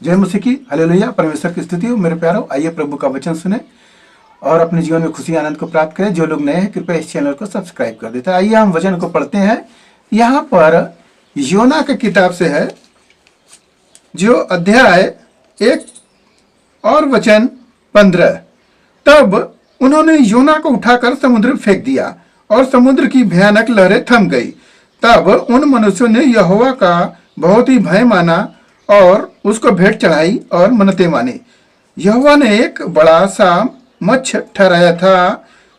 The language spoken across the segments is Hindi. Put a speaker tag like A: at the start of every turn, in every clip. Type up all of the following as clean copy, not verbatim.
A: जय मसीह की, हालेलुया। परमेश्वर की स्तुति हो। मेरे प्यारो, आइए प्रभु का वचन सुने और अपने जीवन में खुशी आनंद को प्राप्त करें। जो लोग नए हैं कृपया इस चैनल को सब्सक्राइब कर देते हैं। आइए हम वचन को पढ़ते हैं। यहाँ पर योना की किताब से है, जो अध्याय 1 और वचन 15। तब उन्होंने योना को उठाकर समुद्र में फेंक दिया और समुद्र की भयानक लहरें थम गई। तब उन मनुष्यों ने यहोवा का बहुत ही भय माना और उसको भेंट चढ़ाई और मन्नतें मानी। यहोवा ने एक बड़ा सा मच्छ ठहराया था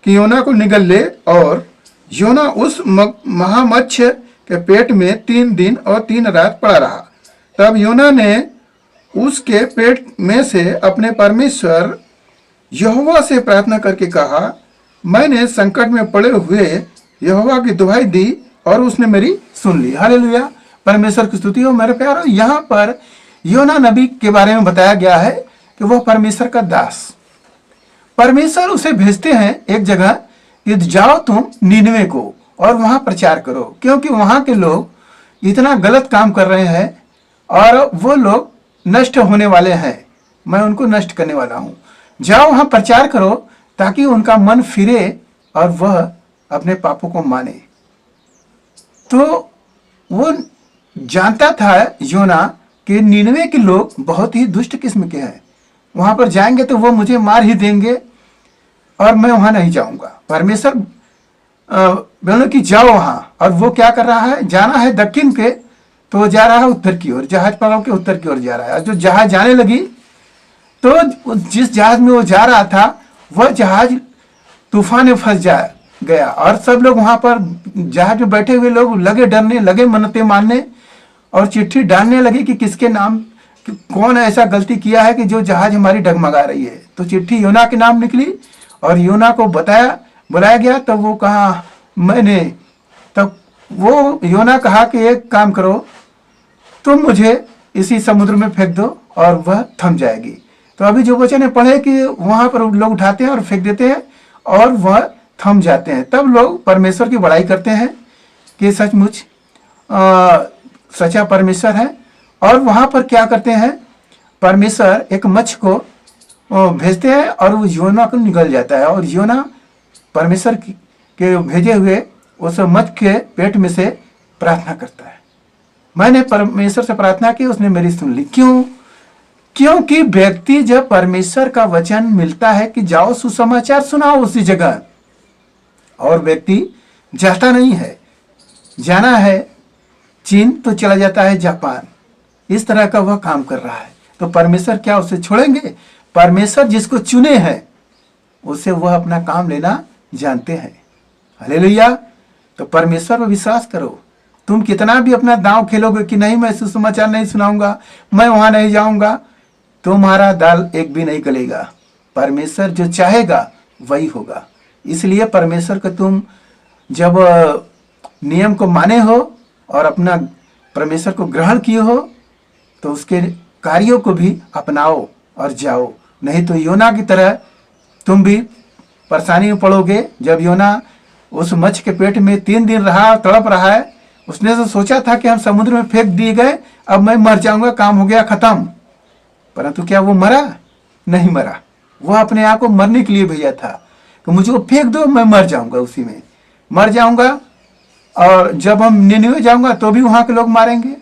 A: कि योना को निगल ले, और योना उस महामच्छ के पेट में 3 दिन और 3 रात पड़ा रहा। तब योना ने उसके पेट में से अपने परमेश्वर यहोवा से प्रार्थना करके कहा, मैंने संकट में पड़े हुए यहोवा की दुहाई दी और उसने मेरी सुन ली। हालेलुया, परमेश्वर की स्तुति हो। मेरे प्यारो, यहाँ पर योना नबी के बारे में बताया गया है कि वह परमेश्वर का दास। परमेश्वर उसे भेजते हैं एक जगह कि जाओ तुम नीनवे को और वहां प्रचार करो, क्योंकि वहां के लोग इतना गलत काम कर रहे हैं और वो लोग नष्ट होने वाले हैं। मैं उनको नष्ट करने वाला हूं। जाओ वहां प्रचार करो ताकि उनका मन फिरे और वह अपने पापों को माने। तो वो जानता था योना कि नीनवे के लोग बहुत ही दुष्ट किस्म के हैं। वहां पर जाएंगे तो वो मुझे मार ही देंगे और मैं वहां नहीं जाऊंगा। परमेश्वर बोले कि जाओ वहां, और वो क्या कर रहा है, जाना है दक्षिण के तो वो जा रहा है उत्तर की ओर, जहाज पकड़ के उत्तर की ओर जा रहा है। जो जहाज जाने लगी तो जिस जहाज में वो जा रहा था वह जहाज तूफान में फंस गया और सब लोग वहां पर जहाज में बैठे हुए लोग लगे डरने, लगे मन्नतें मानने और चिट्ठी डालने लगे कि किसके नाम, कौन ऐसा गलती किया है कि जो जहाज हमारी डगमगा रही है। तो चिट्ठी योना के नाम निकली और योना को बुलाया गया। तब वो कहा तब वो योना कहा कि एक काम करो, तुम मुझे इसी समुद्र में फेंक दो और वह थम जाएगी। तो अभी जो वचन पढ़े कि वहां पर लोग उठाते हैं और फेंक देते हैं और वह थम जाते हैं। तब लोग परमेश्वर की बड़ाई करते हैं कि सचमुच सच्चा परमेश्वर है। और वहां पर क्या करते हैं, परमेश्वर एक मच्छ को भेजते हैं और वो योना को निगल जाता है, और योना परमेश्वर के भेजे हुए उस मच्छ के पेट में से प्रार्थना करता है। मैंने परमेश्वर से प्रार्थना की, उसने मेरी सुन ली। क्यों? क्योंकि व्यक्ति जब परमेश्वर का वचन मिलता है कि जाओ सुसमाचार सुनाओ उसी जगह, और व्यक्ति जाता नहीं है, जाना है चीन तो चला जाता है जापान, इस तरह का वह काम कर रहा है, तो परमेश्वर क्या उसे छोड़ेंगे? परमेश्वर जिसको चुने हैं उसे वह अपना काम लेना जानते हैं। हालेलुया। तो परमेश्वर पर विश्वास करो। तुम कितना भी अपना दांव खेलोगे कि नहीं मैं सुसमाचार नहीं सुनाऊंगा, मैं वहां नहीं जाऊंगा, तुम्हारा दाल एक भी नहीं गलेगा। परमेश्वर जो चाहेगा वही होगा। इसलिए परमेश्वर को तुम जब नियम को माने हो और अपना परमेश्वर को ग्रहण किए हो तो उसके कार्यों को भी अपनाओ और जाओ। नहीं तो योना की तरह तुम भी परेशानी में पड़ोगे। जब योना उस मच्छ के पेट में 3 दिन रहा, तड़प रहा है, उसने तो सोचा था कि हम समुद्र में फेंक दिए गए, अब मैं मर जाऊंगा, काम हो गया खत्म। परंतु क्या वो मरा? नहीं मरा। वह अपने आप को मरने के लिए भेजा था कि मुझे वो फेंक दो, मैं मर जाऊंगा, उसी में मर जाऊंगा, और जब हम निनिवे जाऊंगा तो भी वहां के लोग मारेंगे,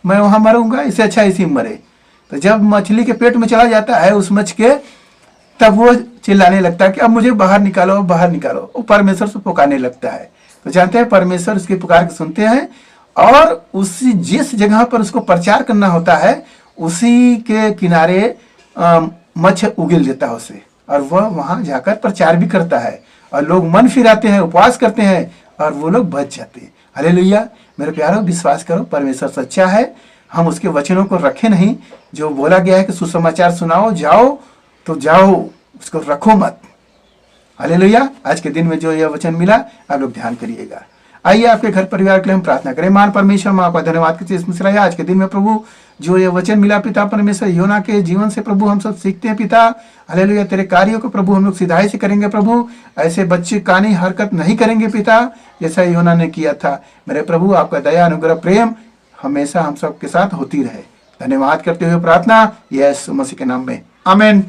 A: मैं वहां मरूंगा, इससे अच्छा इसी में मरे। तो जब मछली के पेट में चला जाता है उस मच्छ के, तब वो चिल्लाने लगता है कि अब मुझे बाहर निकालो, बाहर निकालो। वो परमेश्वर से पुकारने लगता है। तो जानते हैं परमेश्वर उसकी पुकार के सुनते हैं, और उसी जिस जगह पर उसको प्रचार करना होता है उसी के किनारे मच्छ उगिल देता है उसे, और वह वहां जाकर प्रचार भी करता है, और लोग मन फिराते हैं, उपवास करते हैं, और वो लोग बच जाते हैं। हालेलुया। मेरे प्यारों, विश्वास करो परमेश्वर सच्चा है। हम उसके वचनों को रखें नहीं। जो बोला गया है कि सुसमाचार सुनाओ, जाओ तो जाओ, उसको रखो मत। हालेलुया। आज के दिन में जो यह वचन मिला आप लोग ध्यान करिएगा। आइए आपके घर परिवार के लिए हम प्रार्थना करें। मान परमेश्वर, माँ का धन्यवाद करते हैं आज के दिन में प्रभु जो ये वचन मिला पिता परमेश्वर, योना के जीवन से प्रभु हम सब सीखते हैं पिता। हालेलुया। तेरे कार्यों को प्रभु हम लोग सिधाई से करेंगे प्रभु, ऐसे बच्चे कानी हरकत नहीं करेंगे पिता जैसा योना ने किया था। मेरे प्रभु आपका दया अनुग्रह प्रेम हमेशा हम सब के साथ होती रहे। धन्यवाद करते हुए प्रार्थना यीशु मसीह के नाम में, आमीन।